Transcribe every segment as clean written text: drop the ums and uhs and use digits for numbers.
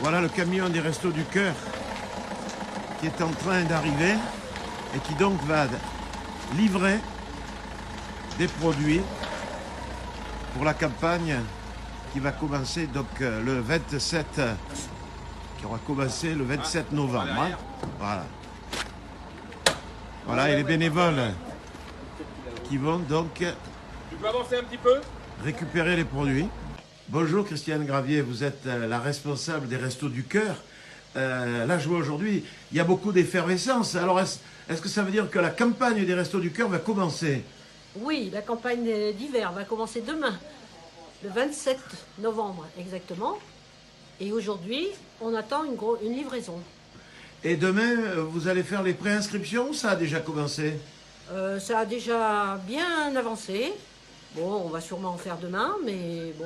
Voilà le camion des Restos du Cœur qui est en train d'arriver et qui donc va livrer des produits pour la campagne qui va commencer donc le 27, qui aura commencé le 27 novembre. Hein. Voilà. Voilà, et les bénévoles qui vont donc Tu peux avancer un petit peu ? récupérer les produits. Bonjour Christiane Gravier, vous êtes la responsable des Restos du Cœur. Là, je vois aujourd'hui, il y a beaucoup d'effervescence. Alors, est-ce que ça veut dire que la campagne des Restos du Cœur va commencer? Oui, la campagne d'hiver va commencer demain, le 27 novembre exactement. Et aujourd'hui, on attend une livraison. Et demain, vous allez faire les préinscriptions ou ça a déjà commencé? Ça a déjà bien avancé. Bon, on va sûrement en faire demain, mais bon,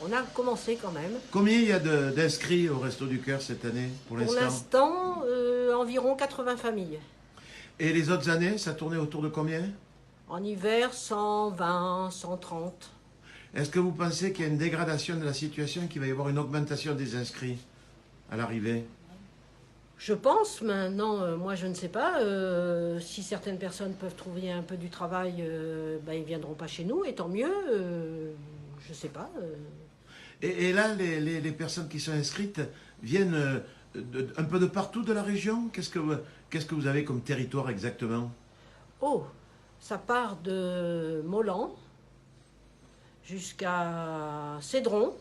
on a commencé quand même. Combien il y a d'inscrits au Resto du Cœur cette année pour Pour l'instant? l'instant, environ 80 familles. Et les autres années, ça tournait autour de combien? En hiver, 120, 130. Est-ce que vous pensez qu'il y a une dégradation de la situation, qu'il va y avoir une augmentation des inscrits à l'arrivée? Je pense maintenant, moi je ne sais pas, si certaines personnes peuvent trouver un peu du travail, ils ne viendront pas chez nous, et tant mieux, je ne sais pas. Et là, les personnes qui sont inscrites viennent un peu de partout de la région? Qu'est-ce que vous avez comme territoire exactement? Oh, ça part de Molan jusqu'à Cédron,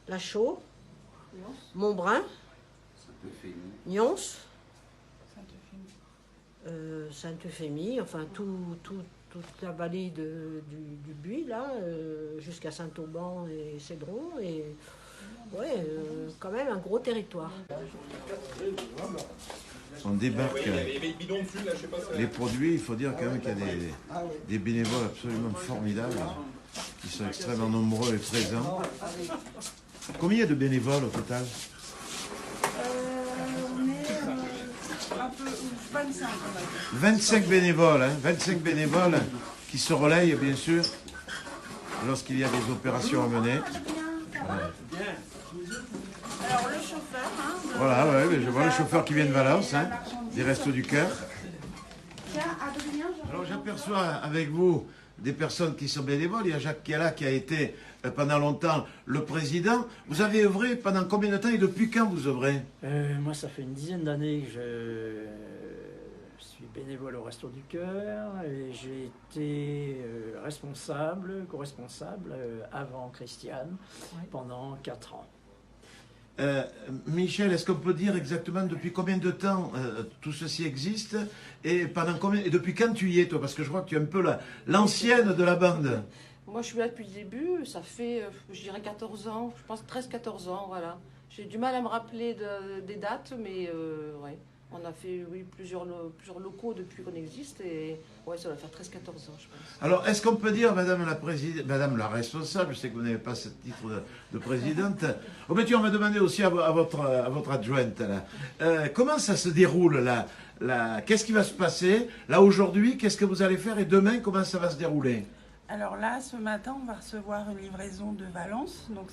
La Chaux, Montbrun, Nyons, Sainte-Euphémie, enfin toute la vallée du Buis, là, jusqu'à Saint-Auban et Cédron, et ouais, quand même un gros territoire. On débarque les produits, il faut dire quand même qu'il y a des bénévoles absolument formidables, qui sont extrêmement nombreux et présents. Combien il y a de bénévoles au total? On est un peu 25. 25 bénévoles, hein, 25 bénévoles qui se relayent bien sûr lorsqu'il y a des opérations à mener. Alors le chauffeur, Voilà, ouais, je vois le chauffeur qui vient de Valence, hein, des Restos du Cœur. Alors j'aperçois avec vous des personnes qui sont bénévoles. Il y a Jacques Kiala qui a été pendant longtemps le président. Vous avez œuvré pendant combien de temps et depuis quand vous œuvrez? Moi, ça fait une dizaine d'années que je suis bénévole au Resto du Cœur et j'ai été responsable, co-responsable avant Christiane pendant 4 ans. Michel, est-ce qu'on peut dire exactement depuis combien de temps tout ceci existe et depuis quand tu y es toi? Parce que je crois que tu es un peu l'ancienne de la bande. Moi, je suis là depuis le début, ça fait, je dirais 14 ans, je pense 13-14 ans, voilà. J'ai du mal à me rappeler des dates, mais ouais, on a fait plusieurs locaux depuis qu'on existe, et ouais, ça va faire 13-14 ans, je pense. Alors, est-ce qu'on peut dire, Madame la responsable, je sais que vous n'avez pas ce titre de présidente, oh, mais on va demander aussi à votre adjointe, là. Comment ça se déroule, là, qu'est-ce qui va se passer, là, aujourd'hui, qu'est-ce que vous allez faire, et demain, comment ça va se dérouler? Alors là, ce matin, on va recevoir une livraison de Valence. Donc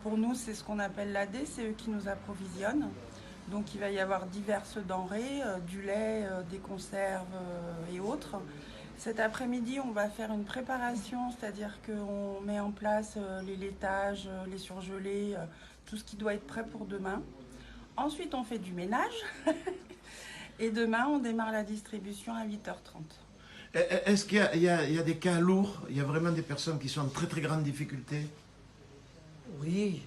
pour nous, c'est ce qu'on appelle l'AD, c'est eux qui nous approvisionnent. Donc il va y avoir diverses denrées, du lait, des conserves et autres. Cet après-midi, on va faire une préparation, c'est-à-dire qu'on met en place les laitages, les surgelés, tout ce qui doit être prêt pour demain. Ensuite, on fait du ménage. Et demain, on démarre la distribution à 8h30. Est-ce qu'il y a des cas lourds? Il y a vraiment des personnes qui sont en très très grande difficulté? Oui,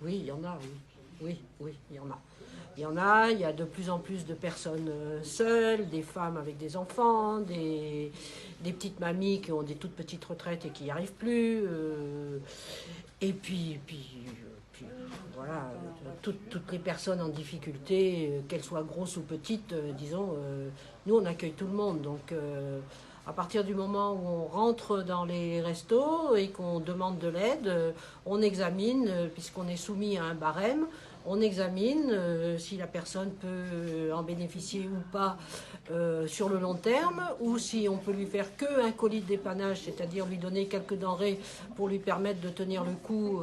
oui, il y en a, oui, il y en a. Il y en a, il y a de plus en plus de personnes seules, des femmes avec des enfants, des petites mamies qui ont des toutes petites retraites et qui n'y arrivent plus. Et puis voilà, toutes les personnes en difficulté, qu'elles soient grosses ou petites, disons, nous on accueille tout le monde. Donc à partir du moment où on rentre dans les restos et qu'on demande de l'aide, on examine, puisqu'on est soumis à un barème, On examine si la personne peut en bénéficier ou pas sur le long terme, ou si on peut lui faire qu'un colis de dépannage, c'est-à-dire lui donner quelques denrées pour lui permettre de tenir le coup,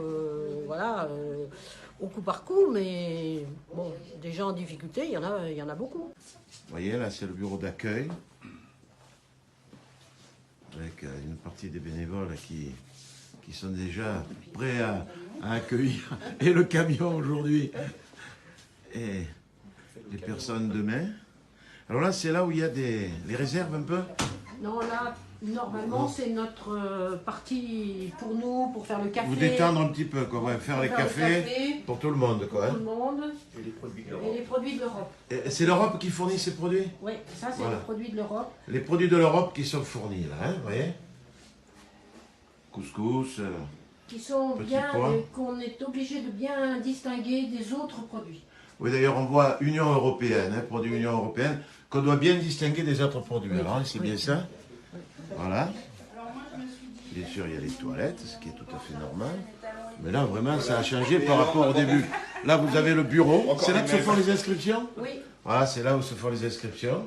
au coup par coup. Mais bon, des gens en difficulté, il y en a beaucoup. Vous voyez, là, c'est le bureau d'accueil, avec une partie des bénévoles qui sont déjà prêts à accueillir, et le camion aujourd'hui, et les personnes demain. Alors là, c'est là où il y a les réserves un peu. Non, là, normalement, c'est notre partie pour nous, pour faire le café. Vous détendre un petit peu, quoi. Ouais, faire les cafés pour tout le monde, quoi. Tout le monde. Et les produits de l'Europe. C'est l'Europe qui fournit ces produits? Oui, ça, c'est Voilà. les produits de l'Europe. Les produits de l'Europe qui sont fournis, là, hein, vous voyez? Couscous. Qui sont Petit bien, pois. qu'on est obligé de bien distinguer des autres produits. Oui, d'ailleurs, on voit Union Européenne, hein, produit Union Européenne, qu'on doit bien distinguer des autres produits. Oui. Alors, c'est bien ça? Oui. Voilà. Bien sûr, il y a les toilettes, ce qui est tout à fait normal. Mais là, vraiment, ça a changé par rapport au début. Là, vous avez le bureau. C'est là que se font les inscriptions? Oui. Voilà, c'est là où se font les inscriptions.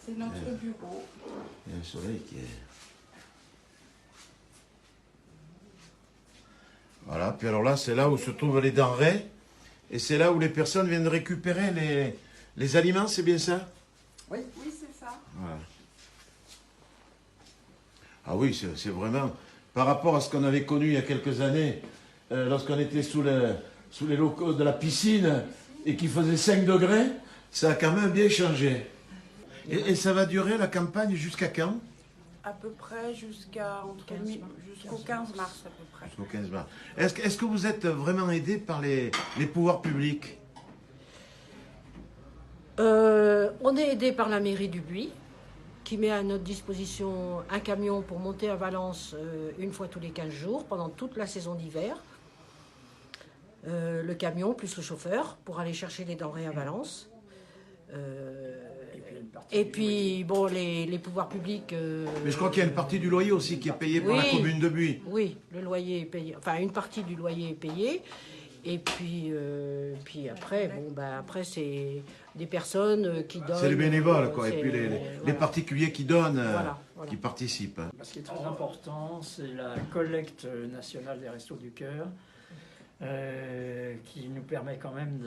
C'est notre bureau. Il y a un soleil qui est... Voilà, puis alors là, c'est là où se trouvent les denrées. Et c'est là où les personnes viennent récupérer les aliments, c'est bien ça? Oui, c'est ça. Voilà. Ah oui, c'est vraiment... Par rapport à ce qu'on avait connu il y a quelques années, lorsqu'on était sous les locaux de la piscine et qu'il faisait 5 degrés, ça a quand même bien changé. Et ça va durer la campagne jusqu'à quand? À peu près jusqu'au 15 mars à peu près. Jusqu'au 15 mars. Est-ce que vous êtes vraiment aidé par les pouvoirs publics? On est aidé par la mairie du Buis, qui met à notre disposition un camion pour monter à Valence une fois tous les 15 jours, pendant toute la saison d'hiver. Le camion plus le chauffeur pour aller chercher les denrées à Valence. Et puis, bon, les pouvoirs publics... Mais je crois qu'il y a une partie du loyer aussi qui est payée par la commune de Buis. Oui, le loyer est payé. Enfin, une partie du loyer est payée. Et puis après, après c'est des personnes qui donnent... C'est les bénévoles, quoi. Et c'est- puis les voilà. particuliers qui donnent, Voilà. qui participent. Ce qui est très important, c'est la collecte nationale des Restos du Cœur, qui nous permet quand même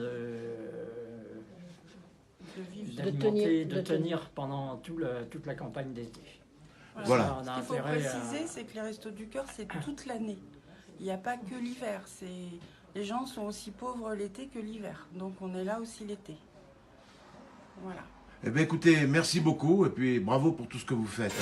de tenir pendant toute la campagne d'été. Voilà. Ça, on a Ce qu'il faut intérêt à- préciser, c'est que les Restos du Cœur, c'est toute l'année. Il n'y a pas que l'hiver. Les gens sont aussi pauvres l'été que l'hiver. Donc on est là aussi l'été. Voilà. Eh bien, écoutez, merci beaucoup et puis bravo pour tout ce que vous faites.